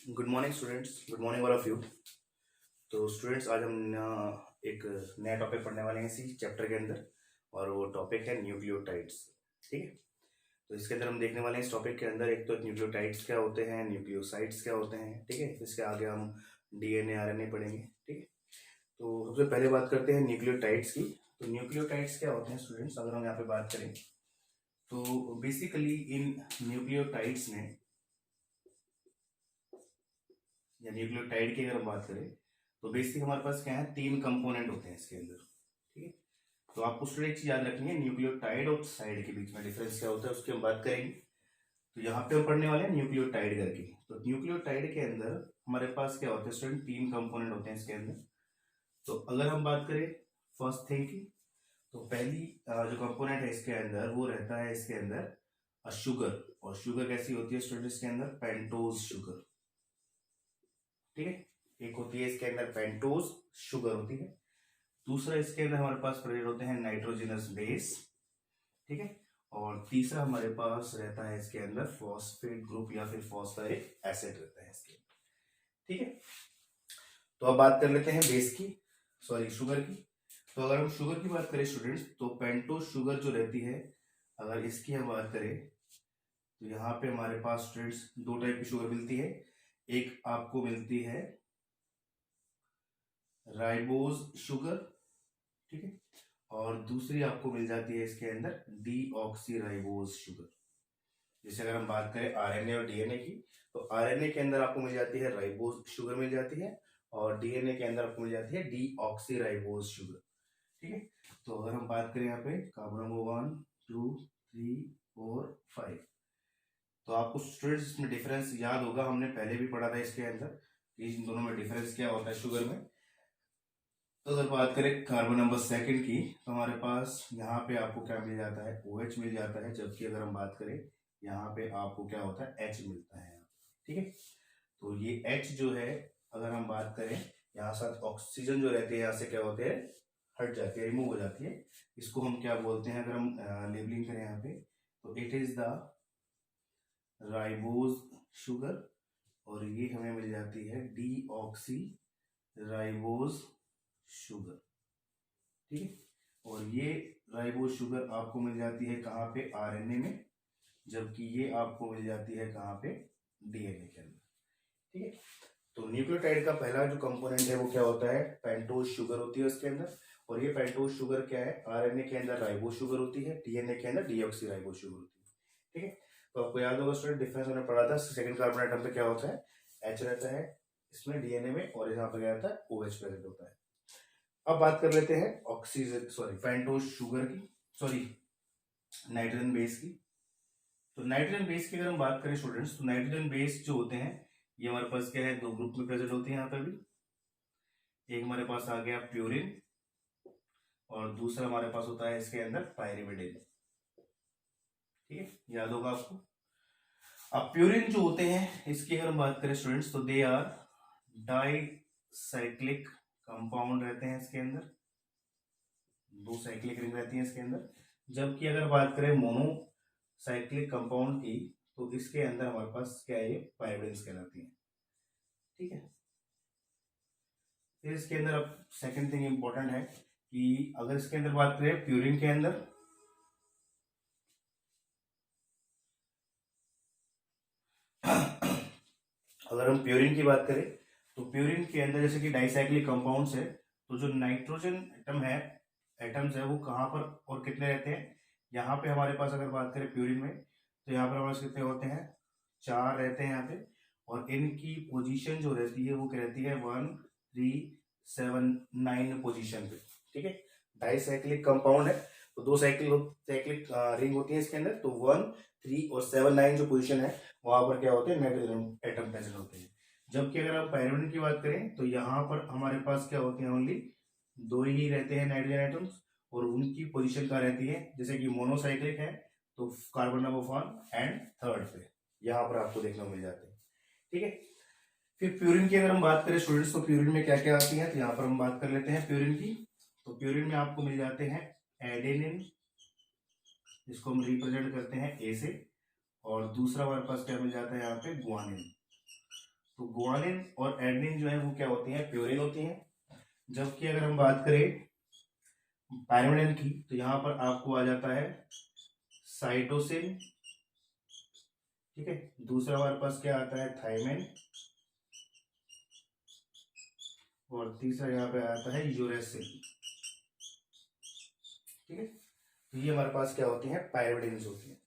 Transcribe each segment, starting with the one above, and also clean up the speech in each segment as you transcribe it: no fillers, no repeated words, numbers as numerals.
Good morning students, good morning all of you. तो students, आज हम एक नया टॉपिक पढ़ने वाले हैं इसी चैप्टर के अंदर, और वो टॉपिक है न्यूक्लियोटाइड्स। ठीक है। तो इसके अंदर हम देखने वाले हैं इस टॉपिक के अंदर एक तो न्यूक्लियोटाइड्स क्या होते हैं, न्यूक्लियोसाइड्स क्या होते हैं। ठीक है। इसके आगे हम डीएनए आरएनए पढ़ेंगे। ठीक है। तो सबसे पहले बात करते हैं न्यूक्लियोटाइड्स की। तो न्यूक्लियोटाइड्स क्या होते हैं स्टूडेंट्स, अगर हम यहाँ पे बात करें तो बेसिकली इन न्यूक्लियोटाइड्स में, या न्यूक्लियोटाइड की अगर हम बात करें तो बेसिक हमारे पास क्या है, 3 कंपोनेंट होते हैं इसके अंदर। ठीक है। तो आपको स्टूडेंट एक चीज याद रखनी है, न्यूक्लियोटाइड और साइड के बीच में डिफरेंस क्या होता है उसकी हम बात करेंगे। तो यहाँ पे हम पढ़ने वाले हैं न्यूक्लियोटाइड करके। तो न्यूक्लियोटाइड के अंदर हमारे पास क्या होता है स्टूडेंट, 3 कंपोनेंट होते हैं इसके अंदर। तो अगर हम बात करें फर्स्ट थिंग की, तो पहली जो कंपोनेंट है इसके अंदर वो रहता है इसके अंदर शुगर। और शुगर कैसी होती है स्टूडेंट इसके अंदर, पेंटोज शुगर। ठीक है। एक होती है इसके अंदर पेंटोज शुगर होती है। दूसरा इसके अंदर हमारे पास प्रेजेंट होते हैं नाइट्रोजनस बेस। ठीक है। और तीसरा हमारे पास रहता है इसके अंदर फॉस्फेट ग्रुप या फिर फॉस्फोरिक एसिड रहता है इसके अंदर। ठीक है। तो अब बात कर लेते हैं बेस की, सॉरी शुगर की। तो अगर हम शुगर की बात करें स्टूडेंट्स, तो पेंटोज शुगर जो रहती है, अगर इसकी हम बात करें तो यहाँ पे हमारे पास स्टूडेंट्स 2 टाइप की शुगर मिलती है। एक आपको मिलती है राइबोज शुगर। ठीक है। और दूसरी आपको मिल जाती है इसके अंदर डीऑक्सी राइबोज शुगर। जैसे अगर हम बात करें आरएनए और डीएनए की, तो आरएनए के अंदर आपको मिल जाती है राइबोज शुगर मिल जाती है, और डीएनए के अंदर आपको मिल जाती है डीऑक्सी राइबोज शुगर। ठीक है। तो अगर हम बात करें यहाँ पे कार्बन नंबर 1 2 3 4 5, तो आपको स्टूडेंट्स इसमें डिफरेंस याद होगा, हमने पहले भी पढ़ा था इसके अंदर कि इन दोनों में डिफरेंस क्या होता है शुगर में। तो अगर बात करें कार्बन नंबर सेकंड की, तो हमारे पास यहाँ पे आपको क्या मिल जाता है, OH मिल जाता है। जबकि अगर हम बात करें यहाँ पे आपको क्या होता है, H मिलता है। ठीक है। तो ये H जो है, अगर हम बात करें यहाँ साथ ऑक्सीजन जो रहती है यहाँ से क्या होते हैं, हट जाती है, रिमूव हो जाती है। इसको हम क्या बोलते हैं, अगर हम लेबलिंग करें यहाँ पे, तो it is the ribose sugar, और ये हमें मिल जाती है डीऑक्सी राइबोज शुगर। ठीक है। और ये राइबोज शुगर आपको मिल जाती है कहाँ पे, आरएनए में। जबकि ये आपको मिल जाती है कहाँ पे, डीएनए के अंदर। ठीक है। तो न्यूक्लियोटाइड का पहला जो कंपोनेंट है वो क्या होता है, पेंटोज शुगर होती है उसके अंदर। और ये पेंटोज शुगर क्या है, आरएनए के अंदर राइबोज शुगर होती है, डीएनए के अंदर डीऑक्सी राइबोज शुगर होती है। ठीक है। तो आपको याद होगा स्टूडेंट, डिफरेंस हमने पढ़ा था, सेकंड कार्बन आइटम पे क्या होता है, एच रहता है इसमें डीएनए में, और यहाँ पे क्या रहता है, OH प्रेजेंट होता है। अब बात कर लेते हैं ऑक्सीजन सॉरी पेंटोज शुगर की, सॉरी नाइट्रोजन बेस की। तो नाइट्रोजन बेस की अगर हम बात करें स्टूडेंट्स, तो नाइट्रोजन बेस जो होते हैं ये हमारे पास क्या है, 2 ग्रुप में प्रेजेंट होते हैं यहाँ पर भी। एक हमारे पास आ गया प्यूरिन, और दूसरा हमारे पास होता है इसके अंदर पायरिमिडिन। ठीक है, याद होगा आपको। अब प्यूरिन जो होते हैं इसकी अगर हम बात करें स्टूडेंट्स, तो दे आर डाइसाइक्लिक कंपाउंड रहते हैं इसके अंदर, 2 साइक्लिक रिंग रहती है इसके अंदर। जबकि अगर बात करें मोनोसाइक्लिक कंपाउंड की, तो इसके अंदर हमारे पास क्या है, ये पायरिमिडिन्स कहलाती है। ठीक है। फिर इसके अंदर अब सेकंड थिंग इंपॉर्टेंट है कि अगर इसके अंदर बात करें प्यूरिन के अंदर, अगर हम प्यूरिन की बात करें तो प्यूरिन के अंदर जैसे कि डाइसाइक्लिक कंपाउंड्स है, तो जो नाइट्रोजन एटम है, एटम्स है, वो कहाँ पर और कितने रहते हैं, यहाँ पे हमारे पास अगर बात करें प्यूरिन में, तो यहाँ पर हमारे पास कितने होते हैं, 4 रहते हैं यहाँ पे। और इनकी पोजीशन जो रहती है वो क्या रहती है, 1 3 7 9 पोजीशन पे। ठीक है। डाइसाइक्लिक कंपाउंड है, तो 2 साइक्लिक रिंग होती है इसके अंदर, तो 1 3 और 7 9 जो पोजीशन है वहां पर क्या होते हैं, नाइट्रोजन एटम प्रेजेंट होते हैं। जबकि अगर हम पायरिमिडिन की बात करें तो यहाँ पर हमारे पास क्या होते हैं, ओनली 2 ही रहते हैं नाइट्रोजन एटम्स, और उनकी पोजीशन क्या रहती है, जैसे कि मोनोसाइक्लिक है तो कार्बन नंबर 1 एंड 3rd पे यहाँ पर आपको देखने को मिल जाते हैं। ठीक है। फिर प्यूरिन की अगर हम बात करें स्टूडेंट्स, तो प्यूरिन में क्या क्या आती है, तो यहाँ पर हम बात कर लेते हैं प्यूरिन की। तो प्यूरिन में आपको मिल जाते हैं एडेनिन, जिसको हम रिप्रेजेंट करते हैं ए से, और दूसरा हमारे पास क्या मिल जाता है यहाँ पे, ग्वानिन। तो गुआनिन और एडेनिन जो है वो क्या होती हैं, प्यूरिन होती हैं। जबकि अगर हम बात करें पायरिमिडिन की, तो यहाँ पर आपको आ जाता है साइटोसिन, ठीक है। दूसरा हमारे पास क्या आता है, थायमिन, और तीसरा यहाँ पे आता है यूरेसिल, ठीक है। तो ये हमारे पास क्या होती हैं, पायरिमिडिन्स होती हैं,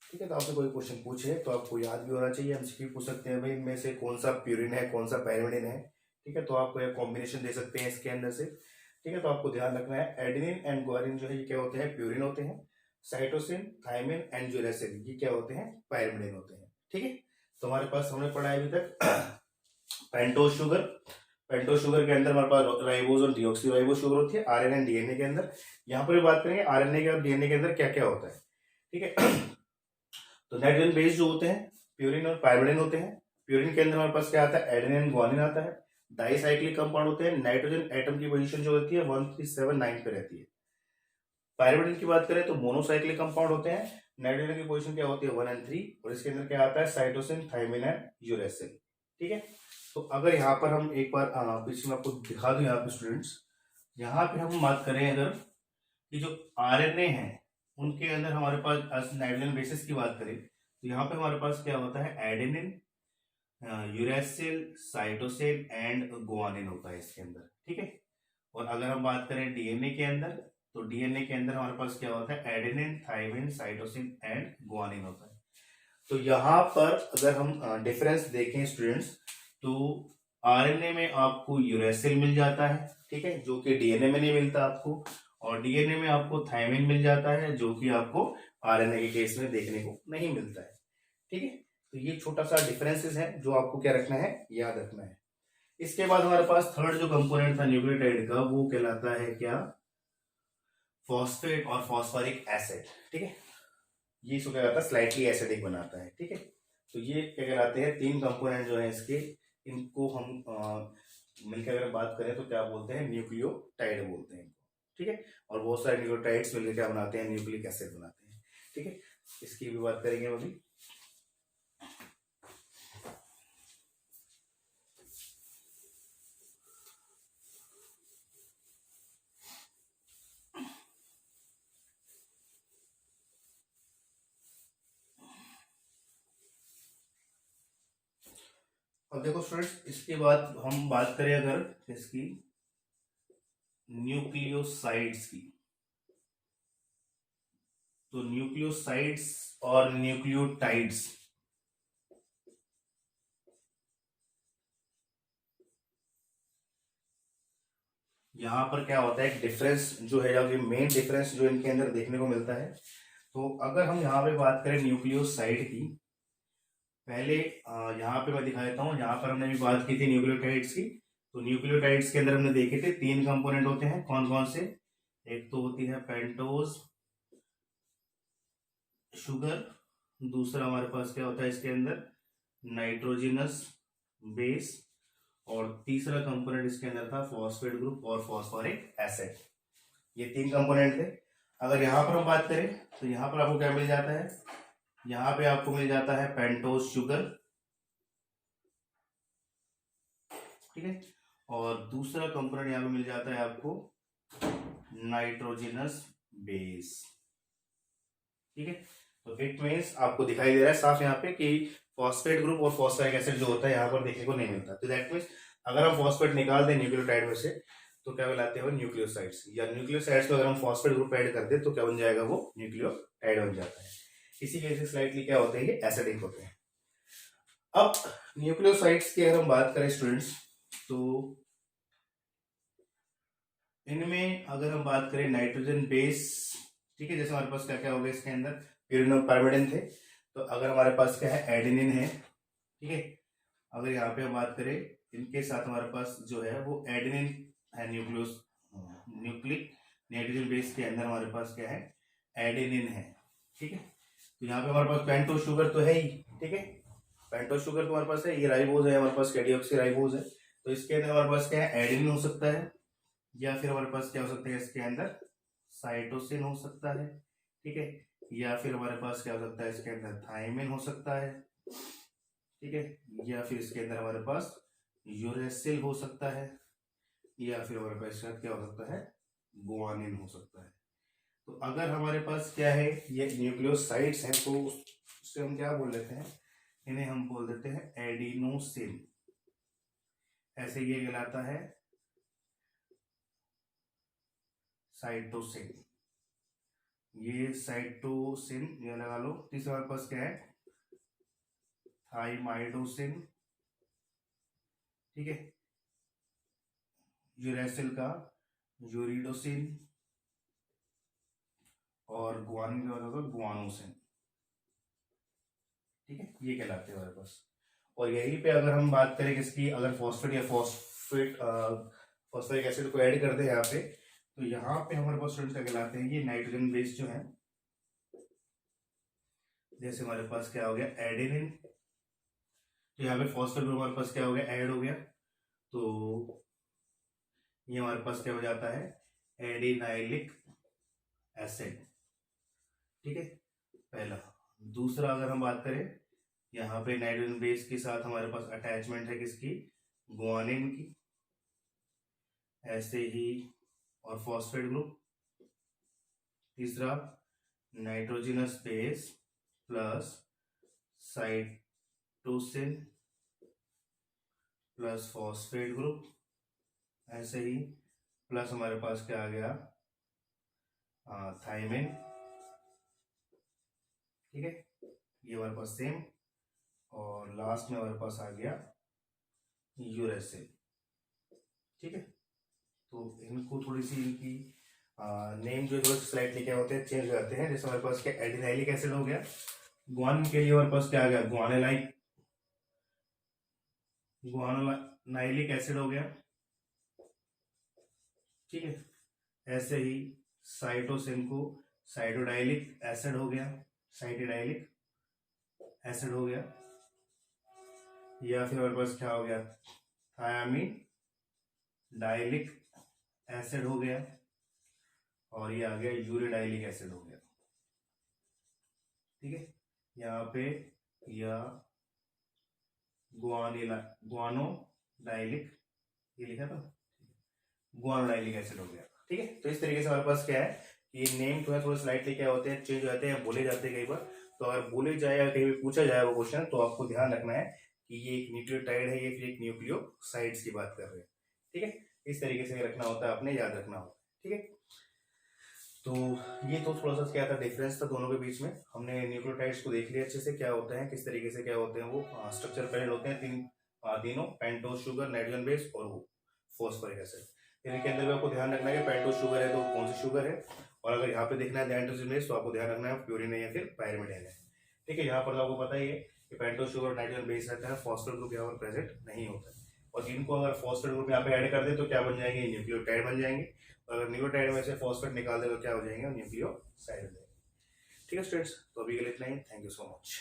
ठीक है। तो आपसे कोई क्वेश्चन पूछे तो आपको याद भी होना चाहिए। हमसे भी पूछ सकते हैं भाई इनमें से कौन सा प्यूरिन है, कौन सा पायरिमिडिन है, ठीक है। तो आपको एक कॉम्बिनेशन दे सकते हैं इसके अंदर से, ठीक है। तो आपको ध्यान रखना है एडेनिन एंड गुआनिन जो है ये क्या होते हैं, प्यूरिन होते हैं। साइटोसिन, थायमिन एंड यूरेसिल ये क्या होते हैं, पायरिमिडिन होते हैं, ठीक है। तो हमारे पास हमने पढ़ा है अभी तक पेंटोज शुगर। पेंटोज शुगर के अंदर हमारे पास राइबोज और डीऑक्सीराइबोज शुगर होती है आरएनए एंड डीएनए के अंदर। यहाँ पर भी बात करेंगे आरएनए के और डीएनए के अंदर क्या क्या होता है, ठीक है। तो नाइट्रोजन बेस जो होते हैं प्यूरिन और पायरिमिडिन होते हैं। प्यूरिन के अंदर हमारे पास क्या आता है, एडेनिन गुआनिन आता है। डाइसाइक्लिक कंपाउंड होते हैं, नाइट्रोजन एटम की पोजीशन जो होती है 1379 पे रहती है। पायरिमिडिन की बात करें तो मोनोसाइक्लिक कंपाउंड होते हैं, नाइट्रोजन की पोजीशन क्या होती है 1 और 3, और इसके अंदर क्या आता है साइटोसिन, थायमिन एंड यूरेसिल, ठीक है। तो अगर यहाँ पर हम एक बार पीछे मैं आपको दिखा दूं, यहाँ पे स्टूडेंट्स, यहाँ पे हम बात करें अगर कि जो आरएनए है उनके अंदर हमारे पास नाइट्रोजन बेसिस की बात करें तो यहाँ पे हमारे पास क्या होता है, adenine, uracil, cytosine and guanine होता है इसके अंदर, ठीक है। और अगर हम बात करें डीएनए के अंदर, तो डीएनए के अंदर हमारे पास क्या होता है, adenine, thymine, cytosine and guanine होता है। तो यहाँ पर अगर हम डिफरेंस देखें स्टूडेंट्स, तो आरएनए में आपको यूरेसिल मिल जाता है, ठीक है, जो कि डीएनए में नहीं मिलता आपको, और डीएनए में आपको थायमिन मिल जाता है जो कि आपको आरएनए के केस में देखने को नहीं मिलता है, ठीक है। तो ये छोटा सा डिफरेंसेस है जो आपको क्या रखना है, याद रखना है। इसके बाद हमारे पास थर्ड जो कंपोनेंट था न्यूक्लियोटाइड का वो कहलाता है क्या, फॉस्फेट और फॉस्फोरिक एसिड, ठीक है। ये इसको क्या कहता है, स्लाइटली एसिडिक बनाता है, ठीक है। तो ये क्या कहलाते हैं, तीन कंपोनेंट जो है इसके, इनको हम मिलकर अगर बात करें तो क्या बोलते हैं, न्यूक्लियोटाइड बोलते हैं, ठीक है। और बहुत सारे न्यूक्लियोटाइड्स मिलकर क्या बनाते हैं, न्यूक्लिक एसिड बनाते हैं, ठीक है। इसकी भी बात करेंगे अभी। अब देखो स्टूडेंट्स, इसके बाद हम बात करें अगर इसकी न्यूक्लियोसाइड्स की, तो न्यूक्लियोसाइड्स और न्यूक्लियोटाइड्स, यहाँ पर क्या होता है, एक डिफरेंस जो है, या मेन डिफरेंस जो इनके अंदर देखने को मिलता है। तो अगर हम यहाँ पे बात करें न्यूक्लियोसाइड की, पहले यहाँ पे मैं दिखा देता हूँ, यहाँ पर हमने भी बात की थी न्यूक्लियोटाइड्स की। तो न्यूक्लियोटाइड्स के अंदर हमने देखे थे तीन कंपोनेंट होते हैं, कौन कौन से, एक तो होती है पेंटोज शुगर, दूसरा हमारे पास क्या होता है इसके अंदर, नाइट्रोजिनस बेस, और तीसरा कंपोनेंट इसके अंदर था फॉस्फेट ग्रुप और फॉस्फोरिक एसिड। ये तीन कंपोनेंट थे। अगर यहाँ पर हम बात करें तो यहाँ पर आपको क्या मिल जाता है, यहाँ पे आपको मिल जाता है पेंटोज शुगर, ठीक है, और दूसरा कंपोनेंट यहाँ पे मिल जाता है आपको नाइट्रोजिनस बेस, ठीक है। तो इट मीन्स आपको दिखाई दे रहा है साफ यहाँ पे कि फॉस्फेट ग्रुप और फॉस्फोरिक एसिड जो होता है यहाँ पर देखने को नहीं मिलता। तो दैट मीन्स अगर हम फॉस्फेट निकाल दें न्यूक्लियोटाइड में से तो क्या कहलाते हैं, न्यूक्लियोसाइड्स, या न्यूक्लियोसाइड्स में अगर हम फॉस्फेट ग्रुप ऐड कर दे तो क्या बन जाएगा, वो न्यूक्लियोटाइड बन जाता है। इसी वजह से स्लाइटली क्या होते हैं, ये एसिडिक होते हैं। अब न्यूक्लियोसाइड्स की अगर हम बात करें स्टूडेंट्स, तो इनमें अगर हम बात करें नाइट्रोजन बेस, ठीक है, जैसे हमारे पास क्या क्या हो गया इसके अंदर, प्यूरिन और पायरिमिडिन थे। तो अगर हमारे पास क्या है, एडेनिन है, ठीक है। अगर यहाँ पे हम बात करें इनके साथ हमारे पास जो है वो एडेनिन है, न्यूक्लिक नाइट्रोजन बेस के अंदर हमारे पास क्या है, एडेनिन है, ठीक है। तो यहाँ पे हमारे पास पेंटोज शुगर तो है ही, ठीक है, पेंटोज शुगर तो हमारे पास है, ये राइबोज है हमारे पास, डीऑक्सीराइबोज है। तो इसके अंदर हमारे पास क्या है, एडेनिन हो सकता है, या फिर हमारे पास क्या हो सकता है इसके अंदर, साइटोसिन हो सकता है, ठीक है, या फिर हमारे पास क्या हो सकता है इसके अंदर, थायमिन हो सकता है, ठीक है, या फिर इसके अंदर हमारे पास यूरेसिल हो सकता है, या फिर हमारे पास इसके साथ क्या हो सकता है, गुआनिन हो सकता है। तो अगर हमारे पास क्या है, ये न्यूक्लियोसाइड्स हैं, तो उससे हम क्या बोल लेते हैं, इन्हें हम बोल देते हैं एडिनोसिन। ऐसे ये कहलाता है साइटोसिन, ये साइटोसिन ये लगा लो। तीसरा हमारे पास क्या है, थाइमाइडोसिन, ठीक है, यूरेसिल का यूरिडोसिन, और गुआनिन का होगा गुआनोसिन, ठीक है, ये कहलाते हैं हमारे पास। और यहीं पे अगर हम बात करें किसकी, अगर फॉस्फेट या फॉस्फेरिक एसिड को ऐड कर दे यहाँ पे, तो यहाँ पे हमारे पास स्टूडेंट्स क्या कहलाते हैं, ये नाइट्रोजन बेस जो है, जैसे हमारे पास क्या हो गया एडेनिन, तो यहाँ पे फॉस्फेट ग्रुप हमारे पास क्या हो गया, ऐड हो गया, तो ये हमारे पास क्या हो जाता है, एडिनाइलिक एसिड, ठीक है, पहला। दूसरा अगर हम बात करें, यहाँ पे नाइट्रोजन बेस के साथ हमारे पास अटैचमेंट है किसकी, गुआनिन की, ऐसे ही, और फॉस्फेट ग्रुप। तीसरा nitrogenous base plus cytosine plus phosphate group, ऐसे ही, प्लस हमारे पास क्या आ गया, थाइमिन, ठीक है, ये हमारे पास सेम, और लास्ट में हमारे पास आ गया यूरेसिल, ठीक है। तो इनको थोड़ी सी इनकी नेम जो थोड़े स्लाइटली क्या होते हैं, चेंज हो जाते हैं। जैसे हमारे पास क्या एडिनाइलिक एसिड हो गया, गुआनिन के लिए हमारे पास क्या आ गया, गुआनोनाइलिक एसिड हो गया, ठीक है, ऐसे ही साइटोसिन को साइटोडाइलिक एसिड हो गया, साइटोडाइलिक एसिड हो गया, या फिर हमारे पास क्या हो गया, थायामीन डाइलिक एसिड हो गया, और ये आ गया यूरिडाइलिक एसिड हो गया, ठीक है। यहाँ पे या गुआनोडाइलिक ये लिखा था, गुआनोडाइलिक एसिड हो गया, ठीक है। तो इस तरीके से हमारे पास क्या है कि नेम जो है थोड़ा स्लाइटली क्या होते हैं, चेंज हो जाते हैं, बोले जाते हैं कई बार। तो अगर बोले जाए या कहीं भी पूछा जाए वो क्वेश्चन, तो आपको ध्यान रखना है कि ये एक न्यूक्लियोटाइड है, ये फिर एक न्यूक्लियोसाइड्स की बात कर रहे हैं, ठीक है। इस तरीके से रखना होता है, आपने याद रखना होता है, ठीक है। तो ये तो थोड़ा सा क्या था, डिफरेंस था दोनों के बीच में। हमने न्यूक्लियोटाइड्स को देख लिया अच्छे से, क्या होते हैं, किस तरीके से क्या होते हैं, वो स्ट्रक्चर पैरेंट होते हैं तीनों, पेंटोज शुगर, नाइट्रोजन बेस और वो फॉस्फोरिक एसिड। इनके अंदर भी आपको ध्यान रखना है कि पेंटोज शुगर है तो कौन सी शुगर है, और अगर यहाँ पे देखना है नाइट्रोजन बेस, तो आपको ध्यान रखना है प्यूरिन है या फिर पायरिमिडाइन है, ठीक है। यहाँ पर तो आपको पता ही है कि पेंटोज शुगर और नाइट्रोजन बेस रहता है, फॉस्फेट ग्रुप यहाँ पर प्रेजेंट नहीं होता है। और इनको अगर फॉस्फेट ग्रुप यहाँ पे ऐड कर दे तो क्या बन जाएंगे, न्यूक्लियोटाइड बन जाएंगे, और अगर न्यूक्लियोटाइड में से फॉस्फेट निकाल दे तो क्या हो जाएंगे, न्यूक्लियोसाइड हो जाएंगे, ठीक है स्टूडेंट्स। तो अभी के लिए इतना ही, थैंक यू सो मच।